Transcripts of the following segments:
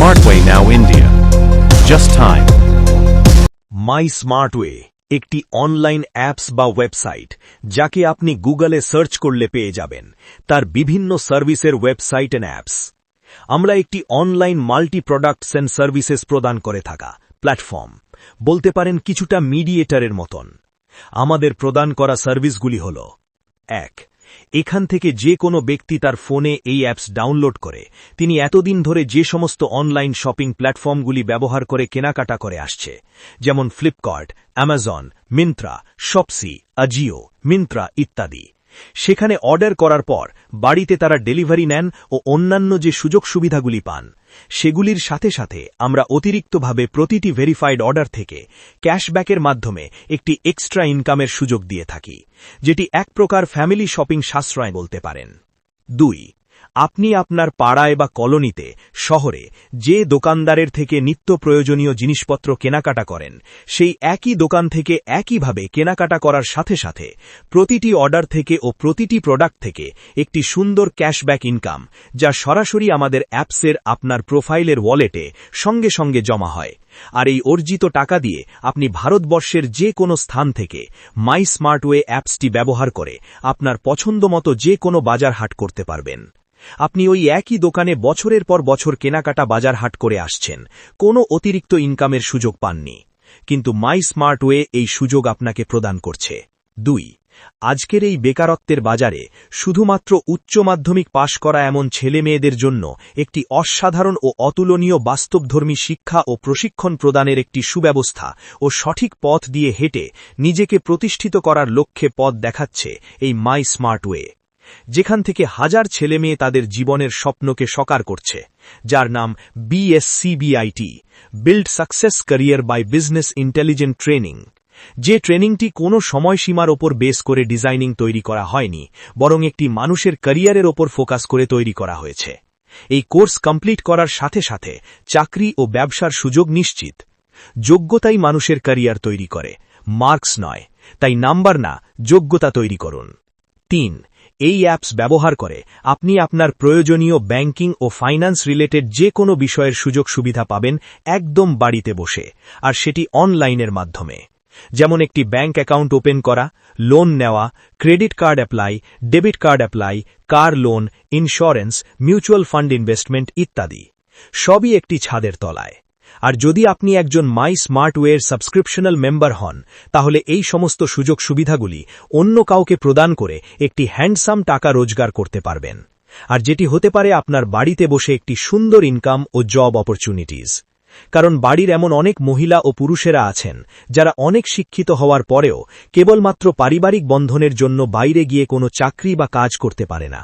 Smartway Now India. Just time. মাই স্মার্টওয়ে একটি online apps বা website যাকে আপনি গুগলে সার্চ করলে পেয়ে যাবেন তার বিভিন্ন সার্ভিসের ওয়েবসাইট এন্ড অ্যাপস। আমরা একটি online multi products and services প্রদান করে থাকা প্ল্যাটফর্ম, বলতে পারেন কিছুটা মিডিয়েটরের মতন। আমাদের প্রদান করা সার্ভিসগুলি হল: 1. এখান থেকে যে কোনো ব্যক্তি তার ফোনে এই অ্যাপস ডাউনলোড করে তিনি এতদিন ধরে যে সমস্ত অনলাইন শপিং প্ল্যাটফর্মগুলি ব্যবহার করে কেনাকাটা করে আসছে, যেমন ফ্লিপকার্ট, অ্যামাজন, মিন্ত্রা, শপসি, আজিও, মিন্ত্রা ইত্যাদি, সেখানে অর্ডার করার পর বাড়িতে তারা ডেলিভারি নেন ও অন্যান্য যে সুযোগ সুবিধাগুলি পান, সেগুলির সাথে সাথে আমরা অতিরিক্তভাবে প্রতিটি ভেরিফাইড অর্ডার থেকে ক্যাশব্যাকের মাধ্যমে একটি এক্সট্রা ইনকামের সুযোগ দিয়ে থাকি, যেটি এক প্রকার ফ্যামিলি শপিং সাশ্রয় বলতে পারেন। 2. আপনি আপনার পাড়ায় বা কলোনিতে, শহরে যে দোকানদারের থেকে নিত্য প্রয়োজনীয় জিনিসপত্র কেনাকাটা করেন, সেই একই দোকান থেকে একইভাবে কেনাকাটা করার সাথে সাথে প্রতিটি অর্ডার থেকে ও প্রতিটি প্রোডাক্ট থেকে একটি সুন্দর ক্যাশব্যাক ইনকাম, যা সরাসরি আমাদের অ্যাপসের আপনার প্রোফাইলের ওয়ালেটে সঙ্গে সঙ্গে জমা হয়। আর এই অর্জিত টাকা দিয়ে আপনি ভারতবর্ষের যে কোনো স্থান থেকে মাই স্মার্টওয়ে অ্যাপসটি ব্যবহার করে আপনার পছন্দমতো যে কোনো বাজার হাট করতে পারবেন। আপনি ওই একই দোকানে বছরের পর বছর কেনাকাটা বাজার হাট করে আসছেন, কোনো অতিরিক্ত ইনকামের সুযোগ পাননি, কিন্তু মাই স্মার্টওয়ে এই সুযোগ আপনাকে প্রদান করছে। 2. আজকের এই বেকারত্বের বাজারে শুধুমাত্র উচ্চ মাধ্যমিক পাশ করা এমন ছেলে মেয়েদের জন্য একটি অসাধারণ ও অতুলনীয় বাস্তবধর্মী শিক্ষা ও প্রশিক্ষণ প্রদানের একটি সুব্যবস্থা ও সঠিক পথ দিয়ে হেঁটে নিজেকে প্রতিষ্ঠিত করার লক্ষ্যে পথ দেখাচ্ছে এই মাই স্মার্টওয়ে, যেখান থেকে হাজার ছেলেমেয়ে তাদের জীবনের স্বপ্নকে সাকার করছে, যার নাম BSCBIT, build success career by business intelligent training. যে ট্রেনিংটি কোনো সময়সীমার ওপর বেস করে ডিজাইনিং তৈরি করা হয়নি, বরং একটি মানুষের ক্যারিয়ারের ওপর ফোকাস করে তৈরি করা হয়েছে। এই কোর্স কমপ্লিট করার সাথে সাথে চাকরি ও ব্যবসার সুযোগ নিশ্চিত। যোগ্যতাই মানুষের ক্যারিয়ার তৈরি করে, মার্কস নয়, তাই নাম্বার না, যোগ্যতা তৈরি করুন। 3. এই অ্যাপস ব্যবহার করে আপনি আপনার প্রয়োজনীয় ব্যাংকিং ও ফাইন্যান্স রিলেটেড যে কোনো বিষয়ের সুযোগ সুবিধা পাবেন একদম বাড়িতে বসে, আর সেটি অনলাইনের মাধ্যমে, যেমন একটি ব্যাংক অ্যাকাউন্ট ওপেন করা, লোন নেওয়া, credit card apply, debit card apply, car loan, insurance, mutual fund investment ইত্যাদি, সবই একটি ছাদের তলায়। আর যদি আপনি একজন মাই স্মার্টওয়ের সাবস্ক্রিপশনাল মেম্বার হন, তাহলে এই সমস্ত সুযোগ সুবিধাগুলি অন্য কাউকে প্রদান করে একটি হ্যান্ডসাম টাকা রোজগার করতে পারবেন, আর যেটি হতে পারে আপনার বাড়িতে বসে একটি সুন্দর ইনকাম ও জব অপরচুনিটিজ। কারণ বাড়ির এমন অনেক মহিলা ও পুরুষেরা আছেন যারা অনেক শিক্ষিত হওয়ার পরেও কেবলমাত্র পারিবারিক বন্ধনের জন্য বাইরে গিয়ে কোনো চাকরি বা কাজ করতে পারে না,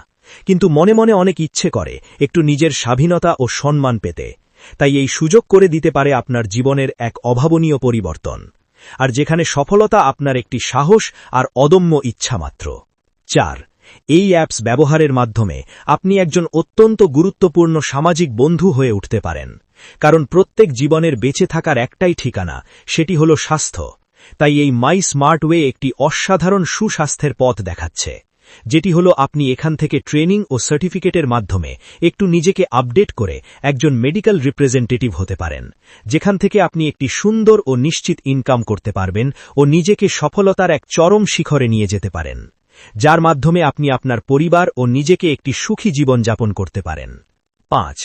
কিন্তু মনে মনে অনেক ইচ্ছে করে একটু নিজের স্বাধীনতা ও সম্মান পেতে। তাই এই সুযোগ করে দিতে পারে আপনার জীবনের এক অভাবনীয় পরিবর্তন, আর যেখানে সফলতা আপনার একটি সাহস আর অদম্য ইচ্ছা মাত্র। 4. এই অ্যাপস ব্যবহারের মাধ্যমে আপনি একজন অত্যন্ত গুরুত্বপূর্ণ সামাজিক বন্ধু হয়ে উঠতে পারেন, কারণ প্রত্যেক জীবনের বেঁচে থাকার একটাই ঠিকানা, সেটি হল স্বাস্থ্য। তাই এই মাই স্মার্টওয়ে একটি অসাধারণ সুস্বাস্থ্যের পথ দেখাচ্ছে, যেটি হল আপনি এখান থেকে ট্রেনিং ও সার্টিফিকেটের মাধ্যমে একটু নিজেকে আপডেট করে একজন মেডিকেল রিপ্রেজেন্টেটিভ হতে পারেন, যেখান থেকে আপনি একটি সুন্দর ও নিশ্চিত ইনকাম করতে পারবেন ও নিজেকে সফলতার এক চরম শিখরে নিয়ে যেতে পারেন, যার মাধ্যমে আপনি আপনার পরিবার ও নিজেকে একটি সুখী জীবন যাপন করতে পারেন। 5.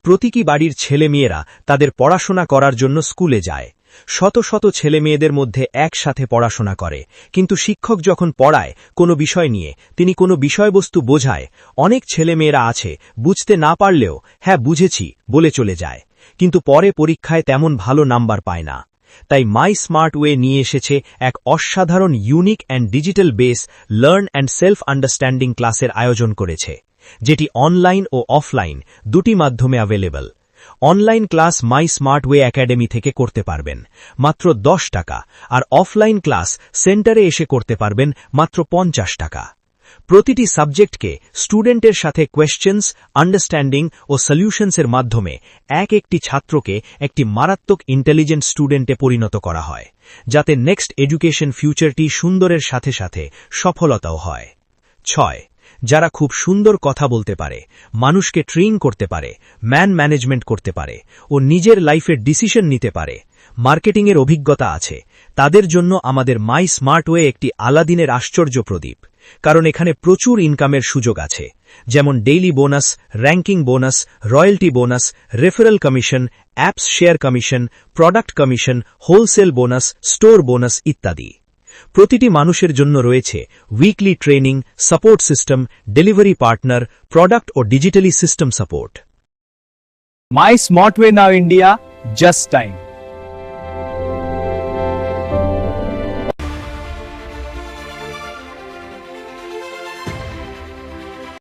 প্রতিটি বাড়ির ছেলেমেয়েরা তাদের পড়াশোনা করার জন্য স্কুলে যায়। শত শত ছেলেমেয়েদের মধ্যে একসাথে পড়াশোনা করে, কিন্তু শিক্ষক যখন পড়ায় কোনো বিষয় নিয়ে, তিনি কোনো বিষয়বস্তু বোঝায়, অনেক ছেলেমেয়েরা আছে বুঝতে না পারলেও হ্যাঁ বুঝেছি বলে চলে যায়, কিন্তু পরে পরীক্ষায় তেমন ভালো নাম্বার পায় না। তাই মাই স্মার্টওয়ে নিয়ে এসেছে এক অসাধারণ unique and digital base learn and self understanding ক্লাসের আয়োজন করেছে, যেটি অনলাইন ও অফলাইন দুটি মাধ্যমে অ্যাভেলেবল। অনলাইন ক্লাস মাই স্মার্টওয়ে একাডেমি থেকে করতে পারবেন মাত্র 10 টাকা, আর অফলাইন ক্লাস সেন্টারে এসে করতে পারবেন মাত্র 50 টাকা। প্রতিটি সাবজেক্টকে স্টুডেন্টের সাথে কোয়েশ্চেন্স, আন্ডারস্ট্যান্ডিং ও সলিউশনসের মাধ্যমে একটি ছাত্রকে একটি মারাত্মক ইন্টেলিজেন্ট স্টুডেন্টে পরিণত করা হয়, যাতে নেক্সট এডুকেশন ফিউচারটি সুন্দরের সাথে সাথে সফলতাও হয়। 6. যারা খুব সুন্দর কথা বলতে পারে, মানুষকে ট্রেন করতে পারে, ম্যানেজমেন্ট করতে পারে ও নিজের লাইফের ডিসিশন নিতে পারে, মার্কেটিংয়ের অভিজ্ঞতা আছে, তাদের জন্য আমাদের মাই স্মার্ট ওয়ে একটি আলাদিনের আশ্চর্য প্রদীপ। কারণ এখানে প্রচুর ইনকামের সুযোগ আছে, যেমন daily bonus, ranking bonus, royalty bonus, referral commission, apps share commission, product commission, wholesale bonus, store bonus ইত্যাদি। প্রতিটি মানুষের জন্য রয়েছে weekly training, support system, delivery partner, product ও digitally system support. My Smart Way Now India, just time.